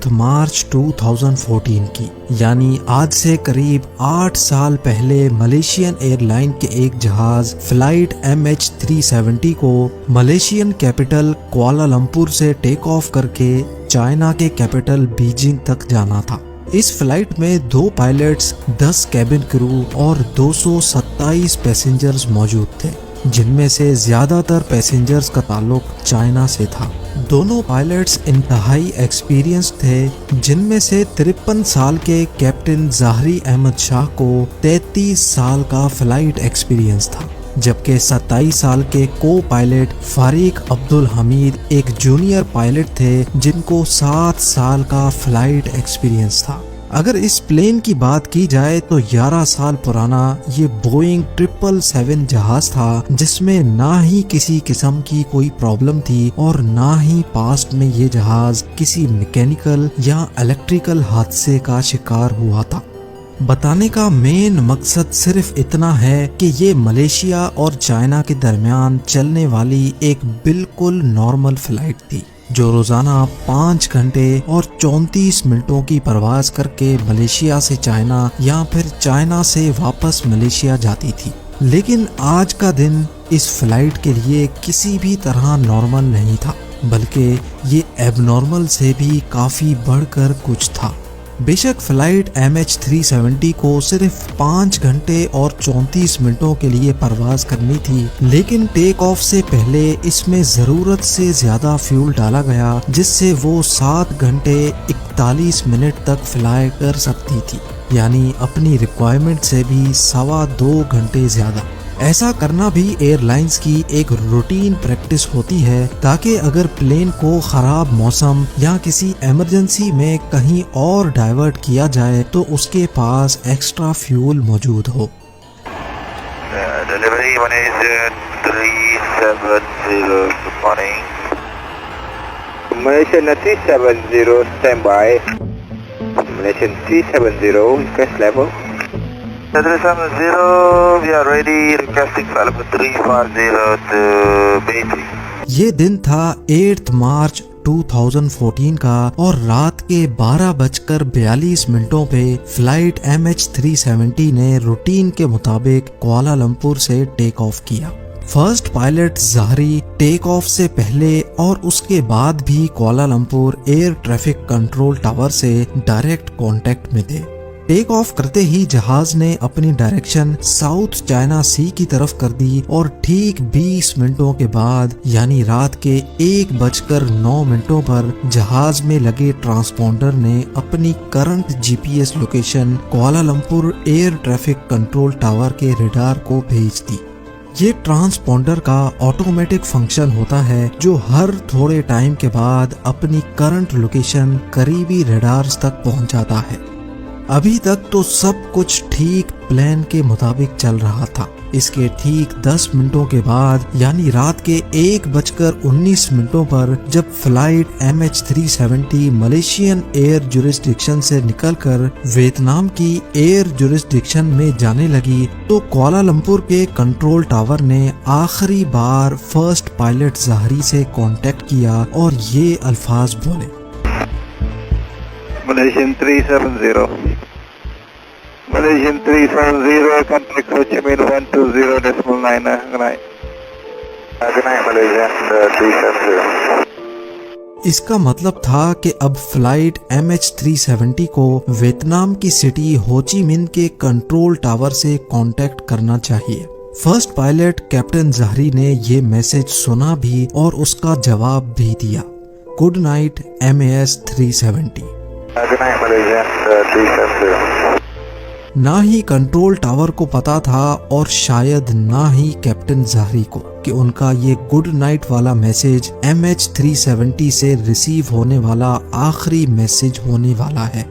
مارچ 2014 کی، یعنی آج سے قریب 8 سال پہلے ملیشین ایئر لائن کے ایک جہاز فلائٹ MH370 کو ملیشین کیپٹل کوالالمپور سے ٹیک آف کر کے چائنا کے کیپٹل بیجنگ تک جانا تھا۔ اس فلائٹ میں 2 پائلٹس، 10 کیبن کرو اور 227 پیسنجرز موجود تھے، جن میں سے زیادہ تر پیسنجرز کا تعلق چائنا سے تھا۔ دونوں پائلٹس انتہائی ایکسپیرینس تھے، جن میں سے 53 سال کے کیپٹن ظاہری احمد شاہ کو 33 سال کا فلائٹ ایکسپیرینس تھا، جبکہ 27 سال کے کو پائلٹ فاریق عبدالحمید ایک جونیئر پائلٹ تھے جن کو 7 سال کا فلائٹ ایکسپیرینس تھا۔ اگر اس پلین کی بات کی جائے تو 11 سال پرانا یہ بوئنگ 777 جہاز تھا، جس میں نہ ہی کسی قسم کی کوئی پرابلم تھی اور نہ ہی پاسٹ میں یہ جہاز کسی میکینیکل یا الیکٹریکل حادثے کا شکار ہوا تھا۔ بتانے کا مین مقصد صرف اتنا ہے کہ یہ ملیشیا اور چائنا کے درمیان چلنے والی ایک بالکل نارمل فلائٹ تھی، جو روزانہ 5 گھنٹے اور 34 منٹوں کی پرواز کر کے ملیشیا سے چائنا یا پھر چائنا سے واپس ملیشیا جاتی تھی۔ لیکن آج کا دن اس فلائٹ کے لیے کسی بھی طرح نارمل نہیں تھا، بلکہ یہ ایب نارمل سے بھی کافی بڑھ کر کچھ تھا۔ بے شک فلائٹ MH370 کو صرف 5 گھنٹے اور 34 منٹوں کے لیے پرواز کرنی تھی، لیکن ٹیک آف سے پہلے اس میں ضرورت سے زیادہ فیول ڈالا گیا، جس سے وہ 7 گھنٹے 41 منٹ تک فلائی کر سکتی تھی، یعنی اپنی ریکوائرمنٹ سے بھی 2.25 گھنٹے زیادہ۔ ایسا کرنا بھی ایئر لائنز کی ایک روٹین پریکٹس ہوتی ہے، تاکہ اگر پلین کو خراب موسم یا کسی ایمرجنسی میں کہیں اور ڈائیورٹ کیا جائے تو اس کے پاس ایکسٹرا فیول موجود ہو۔ Delivery Malaysian 370, good morning. Malaysian 370, stand by. Malaysian 370, request level. 370, we are ready, requesting flight level 340 to Beijing. یہ دن تھا 8 مارچ 2014 کا، اور رات کے 12:42 پہ فلائٹ MH370 نے روٹین کے مطابق کوالالمپور سے ٹیک آف کیا۔ فرسٹ پائلٹ ظاہری ٹیک آف سے پہلے اور اس کے بعد بھی Kuala Lumpur air traffic control tower سے ڈائریکٹ کانٹیکٹ میں تھے۔ ٹیک آف کرتے ہی جہاز نے اپنی ڈائریکشن ساؤتھ چائنا سی کی طرف کر دی، اور ٹھیک 20 منٹوں کے بعد یعنی رات کے 1:09 پر جہاز میں لگے ٹرانسپونڈر نے اپنی current GPS location Kuala Lumpur air traffic control tower کے ریڈار کو بھیج دی۔ یہ ٹرانسپونڈر کا آٹومیٹک فنکشن ہوتا ہے، جو ہر تھوڑے ٹائم کے بعد اپنی کرنٹ لوکیشن قریبی ریڈارز تک پہنچاتا ہے۔ ابھی تک تو سب کچھ ٹھیک پلان کے مطابق چل رہا تھا۔ اس کے ٹھیک 10 منٹوں کے بعد یعنی رات کے 1:19 پر جب flight MH370 Malaysian year jurisdiction سے نکل کر ویتنام کی ایئر جورسڈکشن میں جانے لگی، تو کوالالمپور کے کنٹرول ٹاور نے آخری بار فرسٹ پائلٹ ظاہری سے کانٹیکٹ کیا اور یہ الفاظ بولے: Malaysian 370. Malaysian 370, contact Ho Chi Minh 120.9. Good night. Good night, Malaysian 370. اس کا مطلب تھا کہ اب فلائٹ MH370 کو ویتنام کی سٹی ہو چی من کے کنٹرول ٹاور سے کانٹیکٹ کرنا چاہیے۔ فرسٹ پائلٹ کیپٹن ظاہری نے یہ میسج سنا بھی اور اس کا جواب بھی دیا: گڈ نائٹ MAS 370۔ نہ ہی کنٹرول ٹاور کو پتا تھا اور شاید نہ ہی کیپٹن ظاہری کو کہ ان کا یہ گڈ نائٹ والا میسج MH370 سے ریسیو ہونے والا آخری میسج ہونے والا ہے۔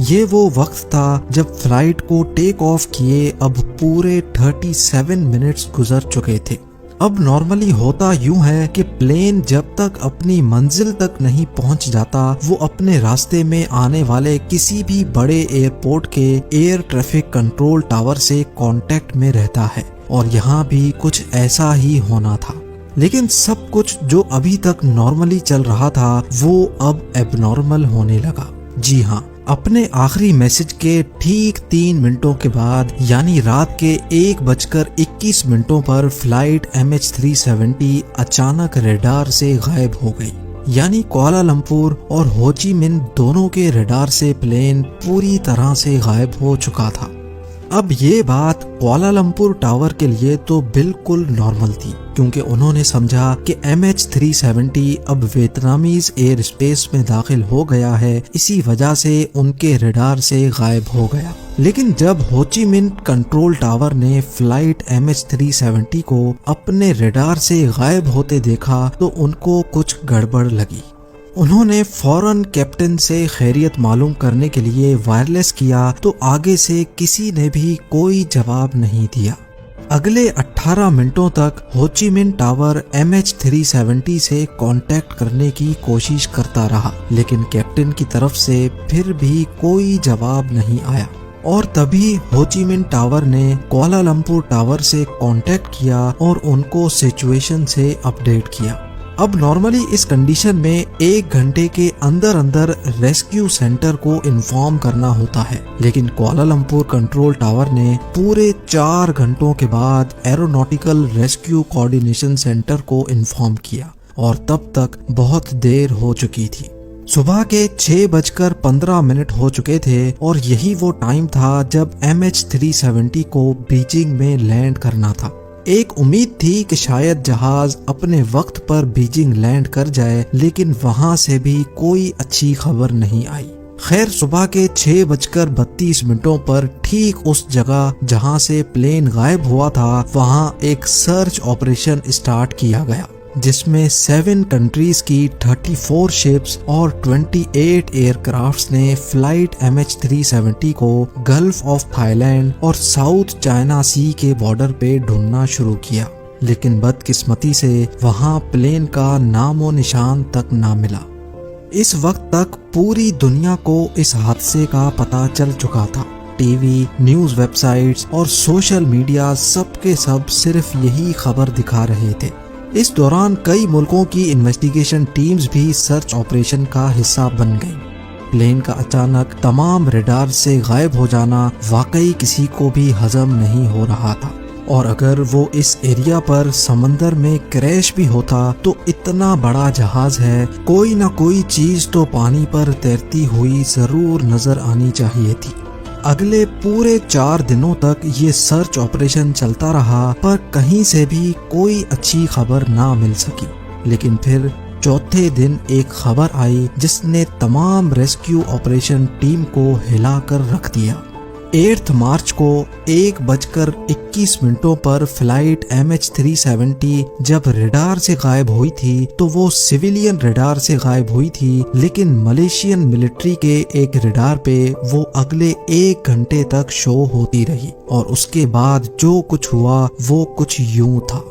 یہ وہ وقت تھا جب فلائٹ کو ٹیک آف کیے اب پورے 37 منٹس گزر چکے تھے۔ اب نارملی ہوتا یوں ہے کہ پلین جب تک اپنی منزل تک نہیں پہنچ جاتا، وہ اپنے راستے میں آنے والے کسی بھی بڑے ایئرپورٹ کے ایئر ٹریفک کنٹرول ٹاور سے کانٹیکٹ میں رہتا ہے، اور یہاں بھی کچھ ایسا ہی ہونا تھا۔ لیکن سب کچھ جو ابھی تک نارملی چل رہا تھا وہ اب ایب نارمل ہونے لگا۔ جی ہاں، اپنے آخری میسج کے ٹھیک 3 منٹوں کے بعد یعنی رات کے 1:21 پر فلائٹ MH370 اچانک ریڈار سے غائب ہو گئی، یعنی کوالالمپور اور ہوچی من دونوں کے ریڈار سے پلین پوری طرح سے غائب ہو چکا تھا۔ اب یہ بات کوالالمپور ٹاور کے لیے تو بالکل نارمل تھی، کیونکہ انہوں نے سمجھا کہ MH370 اب ویتنامیز ایئر اسپیس میں داخل ہو گیا ہے، اسی وجہ سے ان کے ریڈار سے غائب ہو گیا۔ لیکن جب ہوچی من کنٹرول ٹاور نے فلائٹ MH370 کو اپنے ریڈار سے غائب ہوتے دیکھا تو ان کو کچھ گڑبڑ لگی۔ انہوں نے فوراً کیپٹن سے خیریت معلوم کرنے کے لیے وائرلیس کیا تو آگے سے کسی نے بھی کوئی جواب نہیں دیا۔ اگلے 18 منٹوں تک ہوچی من ٹاور MH370 سے کانٹیکٹ کرنے کی کوشش کرتا رہا، لیکن کیپٹن کی طرف سے پھر بھی کوئی جواب نہیں آیا، اور تبھی ہوچی من ٹاور نے کوالالمپور ٹاور سے کانٹیکٹ کیا اور ان کو سچویشن سے اپڈیٹ کیا۔ اب نارملی اس کنڈیشن میں 1 گھنٹے کے اندر اندر ریسکیو سینٹر کو انفارم کرنا ہوتا ہے، لیکن کوالالمپور کنٹرول ٹاور نے پورے 4 گھنٹوں کے بعد ایروناٹیکل ریسکیو کوارڈینیشن سینٹر کو انفارم کیا، اور تب تک بہت دیر ہو چکی تھی۔ صبح کے 6:15 ہو چکے تھے، اور یہی وہ ٹائم تھا جب MH370 کو بیجنگ میں لینڈ کرنا تھا۔ ایک امید تھی کہ شاید جہاز اپنے وقت پر بیجنگ لینڈ کر جائے، لیکن وہاں سے بھی کوئی اچھی خبر نہیں آئی۔ خیر، صبح کے 6:32 پر ٹھیک اس جگہ جہاں سے پلین غائب ہوا تھا وہاں ایک سرچ آپریشن اسٹارٹ کیا گیا، جس میں 7 کنٹریز کی 34 شپس اور 28 ایئر کرافٹس نے فلائٹ MH370 کو گلف آف تھائی لینڈ اور ساؤتھ چائنا سی کے بارڈر پہ ڈھونڈنا شروع کیا، لیکن بدقسمتی سے وہاں پلین کا نام و نشان تک نہ ملا۔ اس وقت تک پوری دنیا کو اس حادثے کا پتہ چل چکا تھا۔ T V, news web sites اور سوشل میڈیا سب کے سب صرف یہی خبر دکھا رہے تھے۔ اس دوران کئی ملکوں کی انویسٹیگیشن ٹیمز بھی سرچ آپریشن کا حصہ بن گئیں۔ پلین کا اچانک تمام ریڈار سے غائب ہو جانا واقعی کسی کو بھی ہضم نہیں ہو رہا تھا، اور اگر وہ اس ایریا پر سمندر میں کریش بھی ہوتا تو اتنا بڑا جہاز ہے، کوئی نہ کوئی چیز تو پانی پر تیرتی ہوئی ضرور نظر آنی چاہیے تھی۔ اگلے پورے 4 دنوں تک یہ سرچ آپریشن چلتا رہا، پر کہیں سے بھی کوئی اچھی خبر نہ مل سکی۔ لیکن پھر چوتھے دن ایک خبر آئی جس نے تمام ریسکیو آپریشن ٹیم کو ہلا کر رکھ دیا۔ 8 مارچ کو 1:21 پر فلائٹ MH370 جب ریڈار سے غائب ہوئی تھی تو وہ سویلین ریڈار سے غائب ہوئی تھی، لیکن ملیشین ملٹری کے ایک ریڈار پہ وہ اگلے 1 گھنٹے تک شو ہوتی رہی، اور اس کے بعد جو کچھ ہوا وہ کچھ یوں تھا۔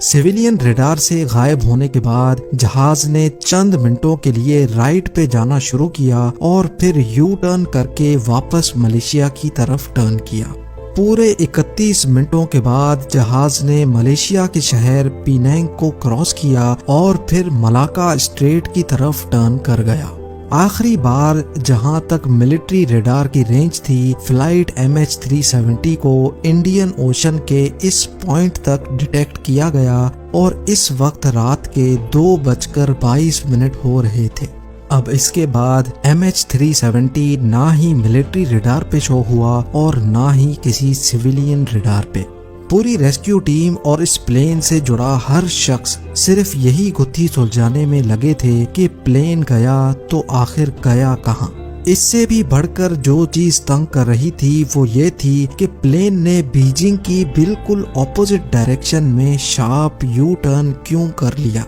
سویلین ریڈار سے غائب ہونے کے بعد جہاز نے چند منٹوں کے لیے رائٹ پہ جانا شروع کیا اور پھر یو ٹرن کر کے واپس ملیشیا کی طرف ٹرن کیا۔ پورے 31 منٹوں کے بعد جہاز نے ملیشیا کے شہر پینینگ کو کراس کیا اور پھر ملاکا اسٹریٹ کی طرف ٹرن کر گیا۔ آخری بار جہاں تک ملٹری ریڈار کی رینج تھی، فلائٹ MH370 کو انڈین اوشن کے اس پوائنٹ تک ڈیٹیکٹ کیا گیا، اور اس وقت رات کے 2:22 ہو رہے تھے۔ اب اس کے بعد MH370 نہ ہی ملٹری ریڈار پہ شو ہوا اور نہ ہی کسی سویلین ریڈار پہ۔ پوری ریسکیو ٹیم اور اس پلین سے جڑا ہر شخص صرف یہی گتھی سلجھانے میں لگے تھے کہ پلین گیا تو آخر گیا کہاں۔ اس سے بھی بڑھ کر جو چیز تنگ کر رہی تھی وہ یہ تھی کہ پلین نے بیجنگ کی بالکل اپوزٹ ڈائریکشن میں شارپ یو ٹرن کیوں کر لیا۔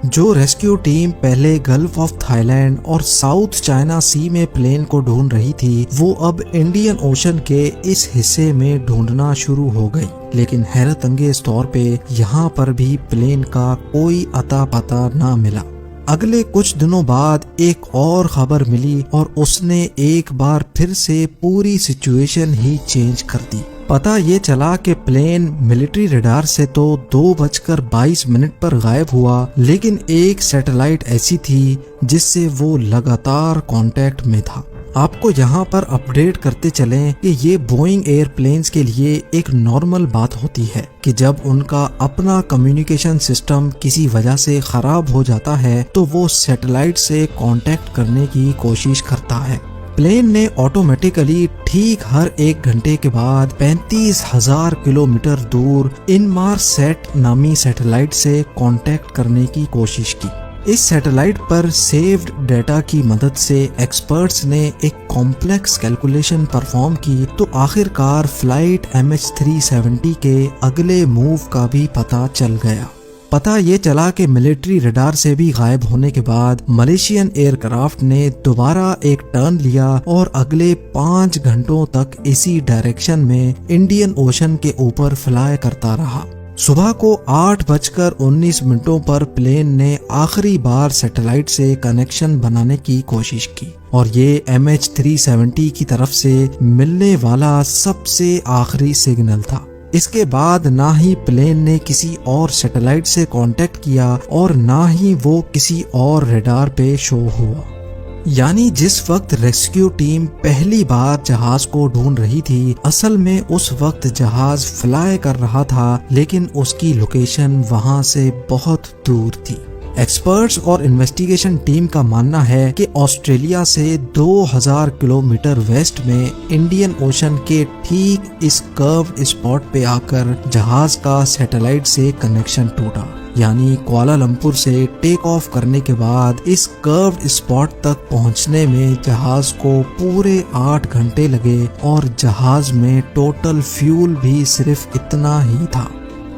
جو ریسکیو ٹیم پہلے گلف آف تھائی لینڈ اور ساؤتھ چائنا سی میں پلین کو ڈھونڈ رہی تھی، وہ اب انڈین اوشن کے اس حصے میں ڈھونڈنا شروع ہو گئی، لیکن حیرت انگیز طور پہ یہاں پر بھی پلین کا کوئی اتا پتا نہ ملا۔ اگلے کچھ دنوں بعد ایک اور خبر ملی اور اس نے ایک بار پھر سے پوری سچویشن ہی چینج کر دی۔ پتہ یہ چلا کہ پلین ملٹری ریڈار سے تو 2:22 پر غائب ہوا، لیکن ایک سیٹلائٹ ایسی تھی جس سے وہ لگاتار کانٹیکٹ میں تھا۔ آپ کو یہاں پر اپڈیٹ کرتے چلیں کہ یہ بوئنگ ایئر پلینز کے لیے ایک نارمل بات ہوتی ہے کہ جب ان کا اپنا کمیونیکیشن سسٹم کسی وجہ سے خراب ہو جاتا ہے تو وہ سیٹلائٹ سے کانٹیکٹ کرنے کی کوشش کرتا ہے۔ پلین نے آٹومیٹیکلی ٹھیک ہر 1 گھنٹے کے بعد 35,000 کلومیٹر دور انمار سیٹ نامی سیٹلائٹ سے کانٹیکٹ کرنے کی کوشش کی۔ اس سیٹلائٹ پر سیوڈ ڈیٹا کی مدد سے ایکسپرٹس نے ایک کمپلیکس کیلکولیشن پرفارم کی تو آخر کار فلائٹ MH370 کے اگلے موو کا بھی پتہ چل گیا۔ پتہ یہ چلا کہ ملٹری ریڈار سے بھی غائب ہونے کے بعد ملیشین ایئر کرافٹ نے دوبارہ ایک ٹرن لیا اور اگلے 5 گھنٹوں تک اسی ڈائریکشن میں انڈین اوشن کے اوپر فلائی کرتا رہا۔ صبح کو 8:19 پر پلین نے آخری بار سیٹلائٹ سے کنیکشن بنانے کی کوشش کی اور یہ MH370 کی طرف سے ملنے والا سب سے آخری سگنل تھا۔ اس کے بعد نہ ہی پلین نے کسی اور سیٹلائٹ سے کانٹیکٹ کیا اور نہ ہی وہ کسی اور ریڈار پہ شو ہوا۔ یعنی جس وقت ریسکیو ٹیم پہلی بار جہاز کو ڈھونڈ رہی تھی، اصل میں اس وقت جہاز فلائی کر رہا تھا لیکن اس کی لوکیشن وہاں سے بہت دور تھی۔ ایکسپرٹس اور انویسٹیگیشن ٹیم کا ماننا ہے کہ آسٹریلیا سے 2000 کلومیٹر ویسٹ میں انڈین اوشن کے ٹھیک اس کروڈ اسپاٹ پہ آ کر جہاز کا سیٹلائٹ سے کنیکشن ٹوٹا۔ یعنی کوالالمپور سے ٹیک آف کرنے کے بعد اس کروڈ اسپاٹ تک پہنچنے میں جہاز کو پورے 8 گھنٹے لگے اور جہاز میں ٹوٹل فیول بھی صرف اتنا ہی تھا۔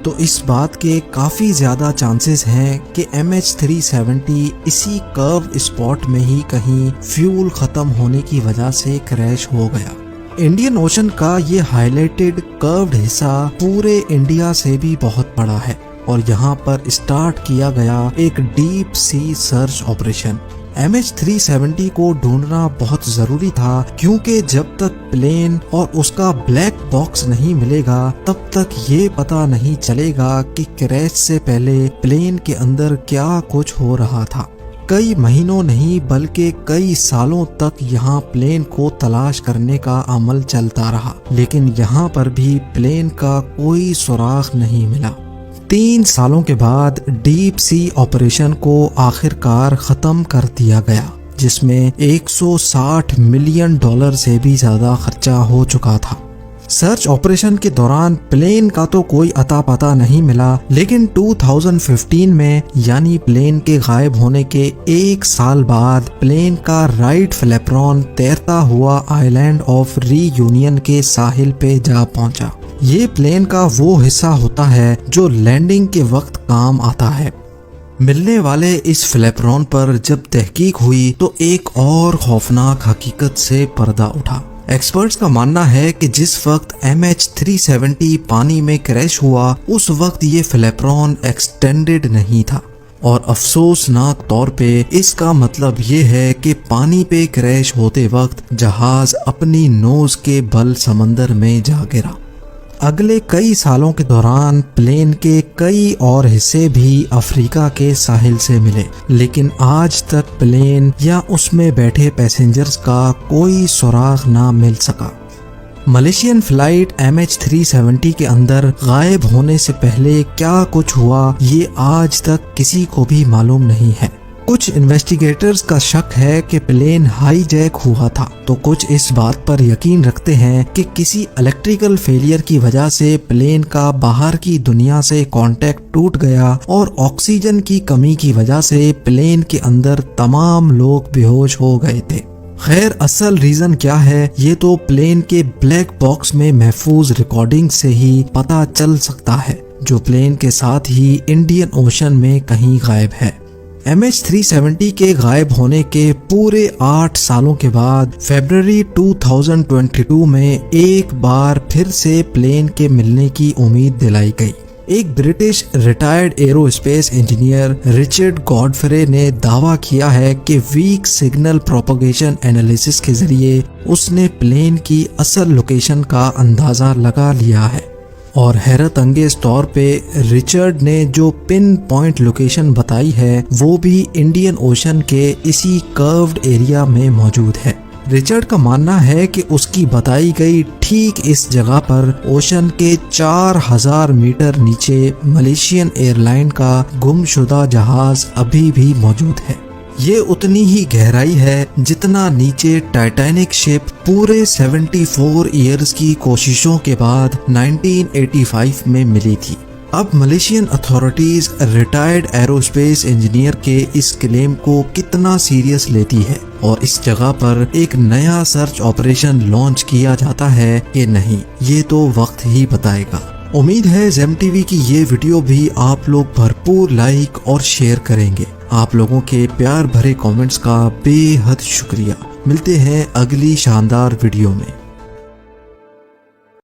تو اس بات کے کافی زیادہ چانسز ہیں کہ MH370 اسی کروڈ اسپاٹ میں ہی کہیں فیول ختم ہونے کی وجہ سے کریش ہو گیا۔ انڈین اوشن کا یہ ہائی لائٹڈ کروڈ حصہ پورے انڈیا سے بھی بہت بڑا ہے اور یہاں پر اسٹارٹ کیا گیا ایک deep sea search operation. MH370 کو ڈھونڈنا بہت ضروری تھا کیونکہ جب تک پلین اور اس کا بلیک باکس نہیں ملے گا تب تک یہ پتہ نہیں چلے گا کہ کریش سے پہلے پلین کے اندر کیا کچھ ہو رہا تھا۔ کئی مہینوں نہیں بلکہ کئی سالوں تک یہاں پلین کو تلاش کرنے کا عمل چلتا رہا، لیکن یہاں پر بھی پلین کا کوئی سراغ نہیں ملا۔ 3 سالوں کے بعد ڈیپ سی آپریشن کو آخر کار ختم کر دیا گیا، جس میں $160 ملین سے بھی زیادہ خرچہ ہو چکا تھا۔ سرچ آپریشن کے دوران پلین کا تو کوئی اتا پتہ نہیں ملا، لیکن 2015 میں یعنی پلین کے غائب ہونے کے 1 سال بعد پلین کا رائٹ فلیپرون تیرتا ہوا آئی لینڈ آف ری یونین کے ساحل پہ جا پہنچا۔ یہ پلین کا وہ حصہ ہوتا ہے جو لینڈنگ کے وقت کام آتا ہے۔ ملنے والے اس فلیپرون پر جب تحقیق ہوئی تو ایک اور خوفناک حقیقت سے پردہ اٹھا۔ ایکسپرٹس کا ماننا ہے کہ جس وقت MH370 پانی میں کریش ہوا اس وقت یہ فلیپرون ایکسٹینڈڈ نہیں تھا، اور افسوسناک طور پہ اس کا مطلب یہ ہے کہ پانی پہ کریش ہوتے وقت جہاز اپنی نوز کے بل سمندر میں جا گرا۔ اگلے کئی سالوں کے دوران پلین کے کئی اور حصے بھی افریقہ کے ساحل سے ملے، لیکن آج تک پلین یا اس میں بیٹھے پیسنجرز کا کوئی سراغ نہ مل سکا۔ ملیشین فلائٹ MH370 کے اندر غائب ہونے سے پہلے کیا کچھ ہوا یہ آج تک کسی کو بھی معلوم نہیں ہے۔ کچھ انویسٹیگیٹرز کا شک ہے کہ پلین ہائی جیک ہوا تھا، تو کچھ اس بات پر یقین رکھتے ہیں کہ کسی الیکٹریکل فیلئر کی وجہ سے پلین کا باہر کی دنیا سے کانٹیکٹ ٹوٹ گیا اور آکسیجن کی کمی کی وجہ سے پلین کے اندر تمام لوگ بے ہوش ہو گئے تھے۔ خیر اصل ریزن کیا ہے یہ تو پلین کے بلیک باکس میں محفوظ ریکارڈنگ سے ہی پتہ چل سکتا ہے، جو پلین کے ساتھ ہی انڈین اوشن میں کہیں غائب ہے۔ MH370 کے غائب ہونے کے پورے 8 سالوں کے بعد فیبروری 2022 میں ایک بار پھر سے پلین کے ملنے کی امید دلائی گئی۔ ایک British retired aerospace engineer Richard Godfrey نے دعویٰ کیا ہے کہ ویک سگنل پروپیگیشن انالیسس کے ذریعے اس نے پلین کی اصل لوکیشن کا اندازہ لگا لیا ہے، اور حیرت انگیز طور پہ رچرڈ نے جو پن پوائنٹ لوکیشن بتائی ہے وہ بھی انڈین اوشن کے اسی کروڈ ایریا میں موجود ہے۔ رچرڈ کا ماننا ہے کہ اس کی بتائی گئی ٹھیک اس جگہ پر اوشن کے 4000 میٹر نیچے ملیشین ایئر لائن کا گم شدہ جہاز ابھی بھی موجود ہے۔ یہ اتنی ہی گہرائی ہے جتنا نیچے ٹائٹینک شپ پورے 74 ایئرز کی کوششوں کے بعد 1985 میں ملی تھی۔ اب Malaysian authorities retired aerospace engineer کے اس کلیم کو کتنا سیریس لیتی ہے اور اس جگہ پر ایک نیا سرچ آپریشن لانچ کیا جاتا ہے کہ نہیں، یہ تو وقت ہی بتائے گا۔ امید ہے زیم ٹی وی کی یہ ویڈیو بھی آپ لوگ بھرپور لائک اور شیئر کریں گے۔ آپ لوگوں کے پیار بھرے کامنٹس کا بے حد شکریہ۔ ملتے ہیں اگلی شاندار ویڈیو میں۔